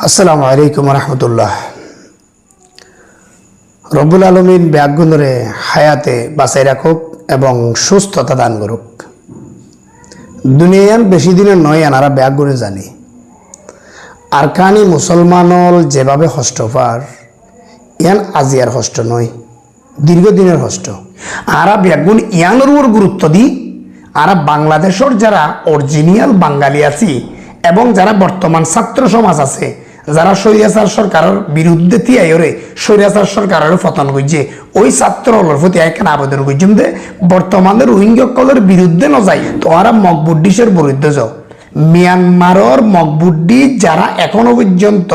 আসসালামু আলাইকুম রহমতুল্লাহ। রব্বুল আলমিন ব্যাগুনরে হায়াতে বাঁচাই রাখুক এবং সুস্থতা দান করুক। দুনিয়ান বেশি দিনের নয় আনারা ব্যাগুনে জানি আর কানি মুসলমানল যেভাবে হষ্ট পার ইয়ান আজিয়ার হষ্ট নয়, দীর্ঘদিনের হষ্ট। আরা ব্যাগুন ইয়ানোর উপর গুরুত্ব দিই। আরা বাংলাদেশের যারা অরিজিনাল বাঙালি আছি এবং যারা বর্তমান ছাত্র সমাজ আছে, যারা স্বৈরাচার সরকারের বিরুদ্ধে তিয়াইরে স্বৈরাচার সরকারের পতন করছে, ওই ছাত্র প্রতি এখানে আবেদন করছেন যে বর্তমানে রোহিঙ্গা বিরুদ্ধে ন যায়, তোমরা মকবুদ্দিসের বিরুদ্ধে যাও। মিয়ানমারের মকবুদ্দি যারা এখনো পর্যন্ত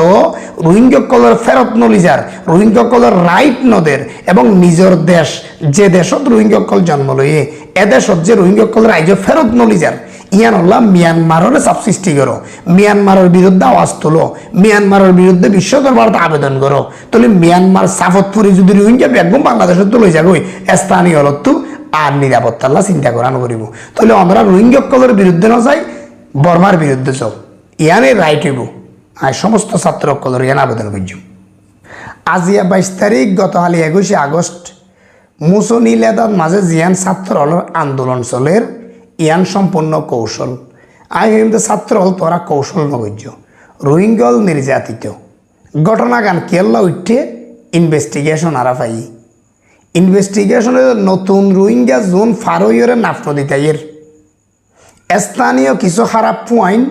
রোহিঙ্গা ফেরত নলিজার, রোহিঙ্গা রাইট নদের এবং নিজের দেশ যে দেশত রোহিঙ্গা জন্ম লইয়ে এদেশত যে রোহিঙ্গা রাইজ ফেরত নলিজার, ইয়ান হল্লা মিয়ানমারের চাপ সৃষ্টি করো, মিয়ানমারের বিরুদ্ধে আওয়াজ তোলো, মিয়ানমারের বিরুদ্ধে বিশ্ব দরবারত আবেদন করো। তাহলে মিয়ানমার সাফতপুরি যদি রোহিঙ্গা একদম বাংলাদেশত তো লই যাগই স্থানীয় হলতো আর নিরাপত্তাল্লা চিন্তা করানো করিব। তাহলে আমরা রোহিঙ্গা বিরুদ্ধে না যাই, বর্মার বিরুদ্ধে যাও, ইয়ানে রাইট হইব। আর সমস্ত ছাত্র ইয়ান আবেদন করছুম। আজিয়া 22 তারিখ গতকালি 21 আগস্ট মুসনিলেদার মাঝে জিয়ান ছাত্র হলের আন্দোলন চলের ইয়ান সম্পূর্ণ কৌশল। আই কিন্তু ছাত্র হল তোরা কৌশল নগর্য রোহিঙ্গল নির্যাতিত ঘটনা গান কেল্লা উঠে ইনভেস্টিগেশন আরা পাই। ইনভেস্টিগেশনে নতুন রোহিঙ্গা জোন ফারোয়ের নাফন দিতাইয়ের স্থানীয় কিছু খারাপ পয়েন্ট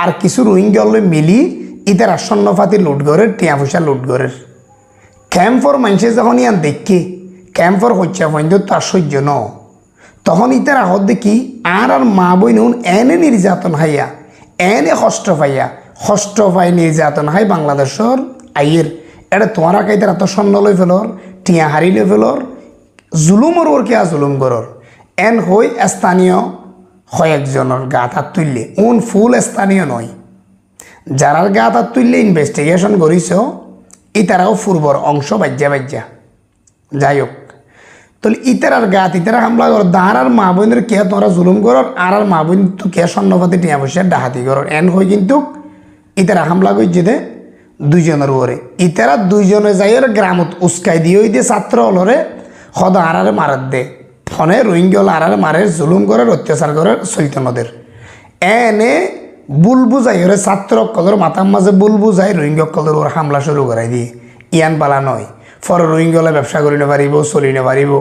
আর কিছু রোহিঙ্গা মিলি ইতার আসন্নপাতি লুট করের, টিয়া পয়সা লুট করের। ক্যাম্পর মানুষে যখন ইয়ান দেখি ক্যাম্পর হচ্ছে পয়েন্ট তার সহ্য ন, তখন ইতার আহত দেখি আর মা বই নুন এনে নির্যাতন হাইয়া, এনে কষ্ট পাইয়া, কষ্ট পাই নির্যাতন হাই বাংলাদেশের আইয়ের। এটা তোমারা কাইতার এত স্বর্ণ লই ফেলর, টিয়া হারি লই ফেলর, জুলুমর ওর কেয়া জুলুম করর। এন হই স্থানীয় কয়েকজনের গাত হাত তুললে, ফুল স্থানীয় নয়, যারার গাত হাত তুললে ইনভেস্টিগেশন করিস ইতারাও পূর্বর অংশ বাজ্যা। যাই হোক, তাহলে ইতারার গাত ইতারা হামলা কর, দাঁড় আর মা বোনের কে তোমরা জুলুম করর, আর মা বোন তো কে স্বর্ণপাতি টিয়া পয়সা ডাহাতি করর। এন হই কিন্তু ইতারা হামলা করছে দে দুইজনের ওরে। ইতারা দুইজনে যাই গ্রামত উস্কাই দিয়ে ছাত্র হলরে সদা আড়ারে মারাত দে, ফোনে রোহিঙ্গা আড়ারে মারে, জুলুম করার অত্যাচার করার চৈতন্যদের। এনে বুল বুঝাই ওরে ছাত্র মাথার মাঝে বুল বুঝাই রোহিঙ্গা ওর হামলা শুরু করাই দিয়ে। ইয়ান পালা নয় ফর রোহিঙ্গা ব্যবসা করি পারিব, চলি পারিব,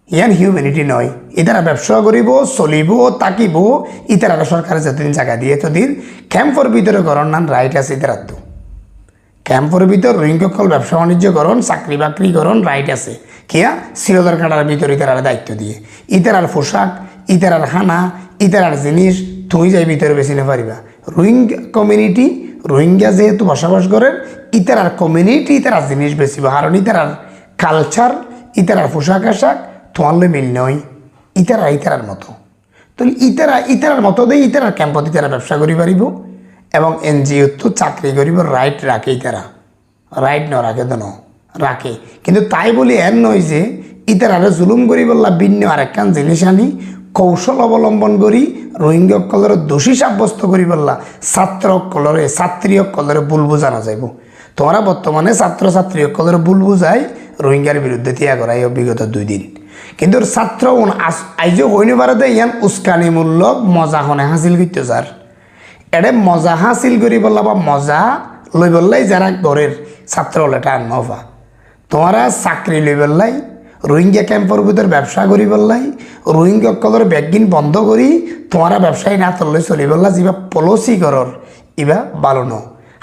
ইয়ান হিউম্যানিটি নয়। ইতারা ব্যবসা করিব, চলিব, তাকিব, ইতারা সরকারে যতদিন জায়গা দিয়ে এতদিন ক্যাম্পর ভিতরে করণ নান রাইট আছে। ইতারা তো ক্যাম্পর ভিতর রোহিঙ্গা ব্যবসা বাণিজ্য করণ, চাকরি বাকরি করণ রাইট আছে। কিয়া শিরোদার কাটার ভিতর ইতারার দায়িত্ব দিয়ে, ইতারার পোশাক, ইতারার হানা, ইতারার জিনিস তুমি যাই ভিতরে বেশি না পারিবা। রোহিঙ্গা কমিউনিটি, রোহিঙ্গা যেহেতু বসবাস করেন, ইতারার কমিউনিটি ইতারার জিনিস বেশিব, কারণ ইতারার কালচার, ইতারার পোশাক আশাক তোমার মিল নয়, ইতারার মতো। তাহলে ইতারার মতো দিয়ে ইতারার ক্যাম্পত ইতারা ব্যবসা করি পারিব এবং এনজিও তো চাকরি করিব রাইট রাখে। ইতারা রাইট ন রাখে তো রাখে, কিন্তু তাই বলি এর নয় যে ইতারারে জুলুম করি বললা ভিন্ন আরেকখান জিনিস আনি কৌশল অবলম্বন করি রোহিঙ্গা দোষী সাব্যস্ত করি বললা ছাত্রী ভুল বুঝানো যাইব। তোমরা বর্তমানে ছাত্রী ভুল বুঝাই রোহিঙ্গার বিরুদ্ধে তিয়া করাই বিগত 2 দিন। কিন্তু ছাত্র আইজও হইনি পারে ইয়ান উস্কানিমূলক মজা হনে হাসিল করতে যার এটা মজা হাসিল করি বললা বা মজা লই বললাই যারা ঘরের ছাত্র হলে এটা নভা, তোমরা চাকরি লই বললাই, রোহিঙ্গা ক্যাম্পের ভিতর ব্যবসা করি বললাই, রোহিঙ্গা ব্যাগিন বন্ধ করি তোমরা ব্যবসায়ী না চললে চলি বললা, যা পলিসি করর ইবা ভালো ন।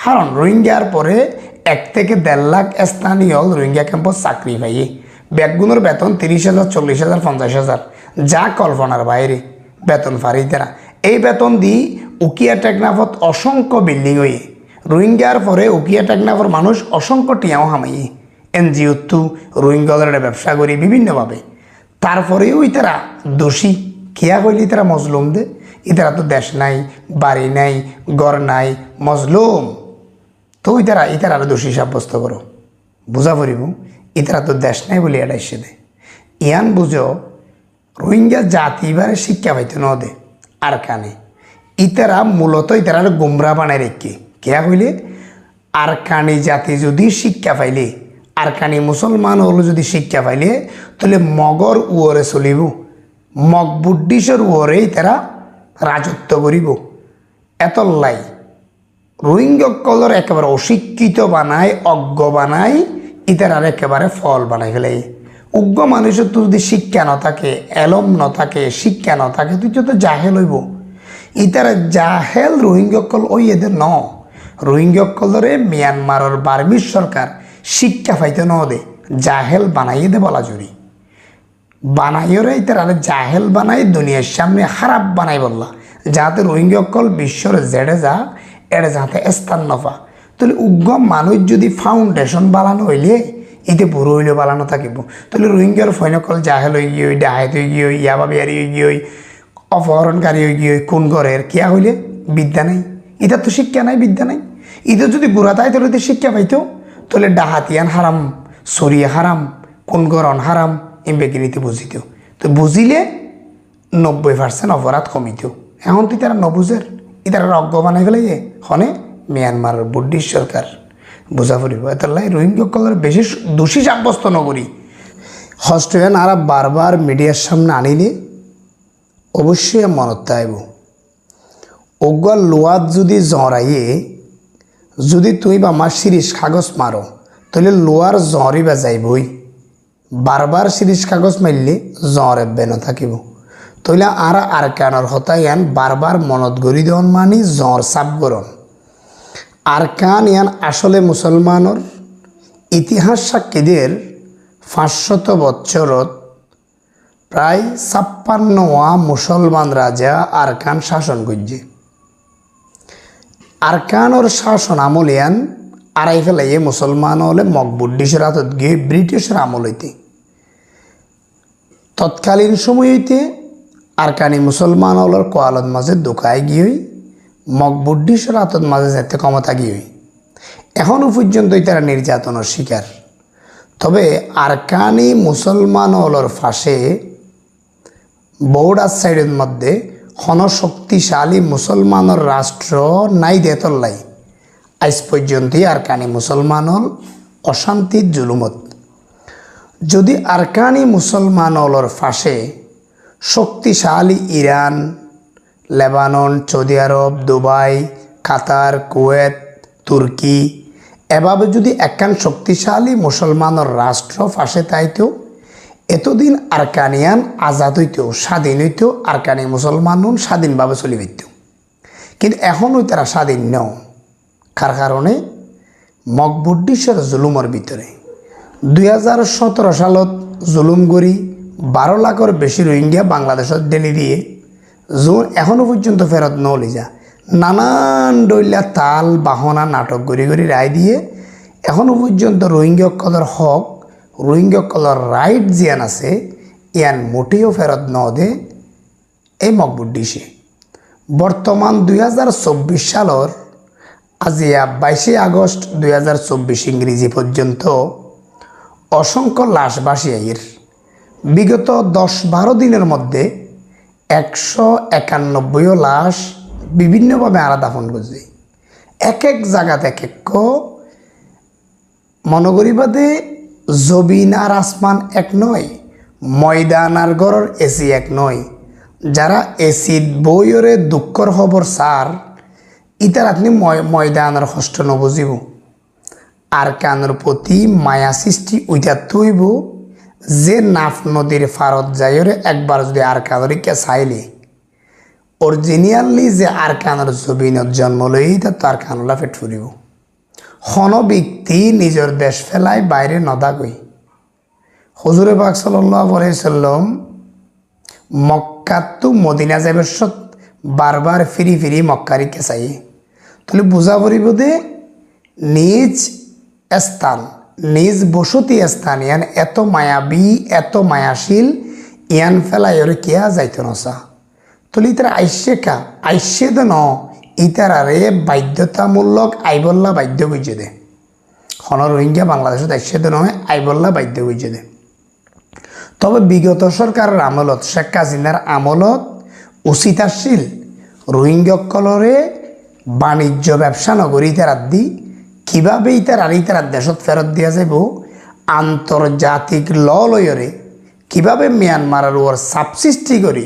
কারণ রোহিঙ্গার পরে 1 থেকে 1.5 লাখ স্থানীয় রোহিঙ্গা ক্যাম্পত চাকরি পাইয়ে ব্যাগগুলোর বেতন 30,000, 40,000, 50,000, যা কল্পনার বাইরে বেতন ফারি তারা। এই বেতন দি উকিয়া টেকনাফত অসংখ্য বিল্ডিং হইয়ে, রোহিঙ্গার পরে উকিয়া টেকনাফর মানুষ অসংখ্য টিয়াও হামাইয়ে, এনজিও তো রোহিঙ্গাদের ব্যবসা করি বিভিন্নভাবে। তারপরেও ইতারা দোষী কিয়া কইলে ইতারা মজলুম দে, ইতারা তো দেশ নাই, বাড়ি নাই, ঘর নাই, মজলুম। তো ইতারা দোষী সাব্যস্ত করো, বুঝা পড়িব ইতারা তো দেশ নাই বলে এটা এসে দে। ইয়ান বুঝো রোহিঙ্গা জাতি এবারে শিক্ষা পাইতে ন দে আর কানে ইতারা মূলত ইতারা গোমরা বানায় রেখে কেয়া হইলে আরকানি জাতি যদি শিক্ষা পাইলে, আরকানি মুসলমান হলো যদি শিক্ষা পাইলে, তাহলে মগর উয়রে চলিব, মগ বুদ্ধিসর উয়রেই তারা রাজত্ব করিব। এতলাই রোহিঙ্গকলর একেবারে অশিক্ষিত বানায়, অজ্ঞ বানায়, ইতার আর একেবারে ফল বানাই ফেলে। অজ্ঞ মানুষের তো যদি শিক্ষা ন থাকে, এলম ন থাকে, শিক্ষা ন থাকে, তুই তো জাহেল হইব। ইতার জাহেল রোহিঙ্গকল ওই এদের ন, রোহিঙ্গকলরে মিয়ানমারের বার্মিজ সরকার শিক্ষা পাইতে ন দে, জাহেল বানাইয়ে দে বলা জুড়ি। বানাইরে তারা জাহেল বানাই দুনিয়ার সামনে খারাপ বানাই বললা, যাতে রোহিঙ্গকল বিশ্বর জেড়ে যা এড়ে যাতে স্থান নফা। তাহলে উগ্র মানুষ যদি ফাউন্ডেশন বানানো হইলে এতে বুড়ো হইলে বানানো থাকিব। তাহলে রোহিঙ্গার ফৈনকল জাহেল হয়ে গিয়ে, ডাহাত হয়ে গিয়ে, ইয়াবা বিয়ারি হয়ে গিয়ে, অপহরণকারী হয়ে গিয়ে, কোন ঘরের কিয়া হইলে বিদ্যা নাই, এটা তো শিক্ষা নাই, বিদ্যা নাই। এটা যদি বুড়া তাই তাহলে তো শিক্ষা পাইতো, তাহলে ডাহাতিয়ান হারাম, সরিয়া হারাম, কোন গরণ হারাম, এমবেগিনিতে বুঝিত। তো বুঝিলে 90% অপরাধ কমিত। এখন তুই তারা নবুঝের, ইতারা অজ্ঞ বানাই ফেলে হনে মিয়ানমারের বুদ্ধিস সরকার বোঝা পড়িব। এতালাই রোহিঙ্গকলের বেশি দোষী সাব্যস্ত নগরী হস্টেন আর বারবার মিডিয়ার সামনে আনিলে অবশ্যই মনত আইব। অজ্ঞ লোয়াত যদি জড়াইয়ে যদি তুই বা আমার সিরিজ কাগজ মারো, তাহলে লোয়ার জ্বরই বা যাইবই। বারবার সিরিজ কাগজ মারলে জ্বর বেন থাকিব। তইলে আর কানের হতাই ইয়ান বারবার মনত গড়ি দেওয়ান মানি জ্বর চাপ গরণ। আর কান ইয়ান আসলে মুসলমানের ইতিহাস সাক্ষীদের 500 বৎসরত প্রায় 56 মুসলমান রাজা আরকান শাসন করছে। আরকানোর শাসন আমল ইয়ান আড়াই ফেলাইয়ে মুসলমান হলে মকবুদ্দিসের হাতত গিয়ে ব্রিটিশের আমল হইতে। তৎকালীন সময় হইতে আরকানি মুসলমান হলের কোয়ালত মাঝে দোকায় গিয়ে মকবুদ্দিসের হাতত মাঝে যেতে ক্ষমতা গিয়ে এখনও পর্যন্ত তারা নির্যাতনের শিকার। তবে আরকানি মুসলমান হলের ফাঁসে বর্ডার সাইডের মধ্যে শক্তিশালী মুসলমানের রাষ্ট্র নাই দেতল্লাই। আজ পর্যন্তই আরকানি মুসলমান হল অশান্তির জুলুমত। যদি আরকানি মুসলমান হলর ফাঁসে শক্তিশালী ইরান, লেবানন, সৌদি আরব, দুবাই, কাতার, কুয়েত, তুর্কি এভাবে যদি একখান শক্তিশালী মুসলমানের রাষ্ট্র ফাঁসে তাইতো এতদিন আরকানিয়ান আজাদ হইতেও, স্বাধীন হইতেও আরকানি মুসলমান স্বাধীনভাবে চলি পাইত। কিন্তু এখনও তারা স্বাধীন ন, কার কারণে মকবুদ্দিসের জুলুমের ভিতরে 2017 সালত জুলুম করি 12 লাখের বেশি রোহিঙ্গা বাংলাদেশত ডেলি দিয়ে যোন এখনও পর্যন্ত ফেরত নলি যা নানান ডইলা তাল বাহনা নাটক গড়ি গড়ি রায় দিয়ে এখনও পর্যন্ত রোহিঙ্গকলর হক, রোহিঙ্গকলর রাইট জিয়ান আছে ইয়ান মোটেও ফেরত ন দে এই মকবুদ্দিসে। বর্তমান 2024 সালের আজিয়া 22 আগস্ট 2024 ইংরেজি পর্যন্ত অসংখ্য লাশ ভাসিয়াইয়ের। বিগত 10-12 দিনের মধ্যে 191 লাশ বিভিন্নভাবে আলাদা দাফন করছে। এক এক জায়গাতে এক এক মনগরিবাদে জবিন আর আসমান এক নয়, ময়দান আর ঘরের এসি এক নয়। যারা এসিদ বইরে দুঃখর খবর সার ইতার আপনি ময়দানের কষ্ট নবুঝিব। আর কানের প্রতি মায়া সৃষ্টি ওইটা তৈব যে নাফ নদীর ফারত যাইরে একবার যদি আর কানরিকে চাইলে অরিজিনালি যে আর কানের জবিনত জন্ম লই তা তার কানলা পেট ফুরিব। হন ব্যক্তি নিজের দেশ ফেলায় বাইরে নদাগই। হুজুরে পাক সাল্লাল্লাহু আলাইহি সাল্লাম মক্কাত মদিনা যাইবার সত বারবার ফিরি ফিরি মক্কারিকে চাই। তাহলে বুঝা পড়িব দে নিজ স্থান, নিজ বসতি স্থান ইয়ান এত মায়াবী, এত মায়াশীল ইয়ান ফেলাই ওরে কেয়া যাইত নসা। তাহলে ইতারা আইসে কা আইসে দে ন ইতারারে বাধ্যতামূলক আইবল্লা বাধ্য বুঝে দে। হন রোহিঙ্গা বাংলাদেশত আইসে দে নয় আইবল্লা বাধ্য বুঝে দে। তবে বিগত সরকারের আমলত, শেখ হাসিনার আমলত উচিতাশীল রোহিঙ্গকলরে বাণিজ্য ব্যবসা নগরী তারা দি কিভাবে ইতার দেশত ফেরত দিয়া যাব আন্তর্জাতিক ল লয়রে কিভাবে মিয়ানমারের ওর সাবসৃষ্টি করি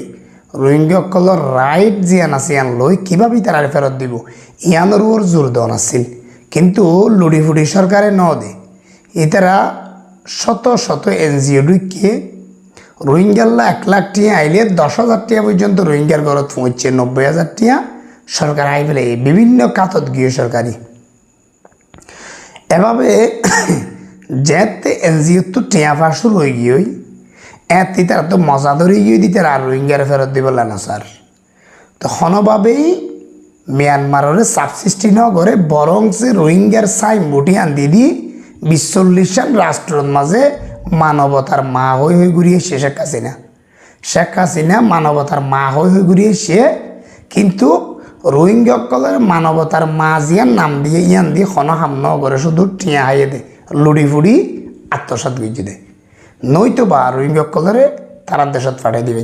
রোহিঙ্গাসকলের রাইট জিয়ান আছে ইয়ান লই কিভাবে তারা ফেরত দিব ইয়ানোর ওর জোর দেওয়া নাছিল কিন্তু লুড়িফুড়ি সরকারে ন দে ইতারা শত শত এনজিও ঢুকিয়ে রোহিঙ্গাল্লা 1 লাখ টিয়া আইলে 10,000 টিয়া পর্যন্ত রোহিঙ্গার ঘরত পৌঁছে 90,000 টিয়া সরকার আই ফেলে বিভিন্ন কাতত গিয়ে সরকারি এভাবে যেতে এনজিও তো টিয়া ফাঁসু রয়ে গিয়ে এত তারা তো মজা ধরে গিয়ে দিতে আর রোহিঙ্গার ফেরত দিব না স্যার তো হনভাবেই মিয়ানমারের সাবসৃষ্টি ন করে বরং সে রোহিঙ্গার সাই মুঠি আন্দি দি 40 রাষ্ট্রের মাঝে মানবতার মা হয়ে ঘুরিয়ে সে শেখ হাসিনা মানবতার মা হয়ে ঘুরিয়ে সে কিন্তু রোহিঙ্গাসকলের মানবতার মা জিয়ার নাম দিয়ে ইয়ান দিয়ে হাম ন করে শুধু টিয়া হাইয়ে দে লুড়ি ফুড়ি আত্মসাৎ গুজি দেয় নয়তো বা রোহিঙ্গাসকলের তারা দেশত পাঠাই দিবে।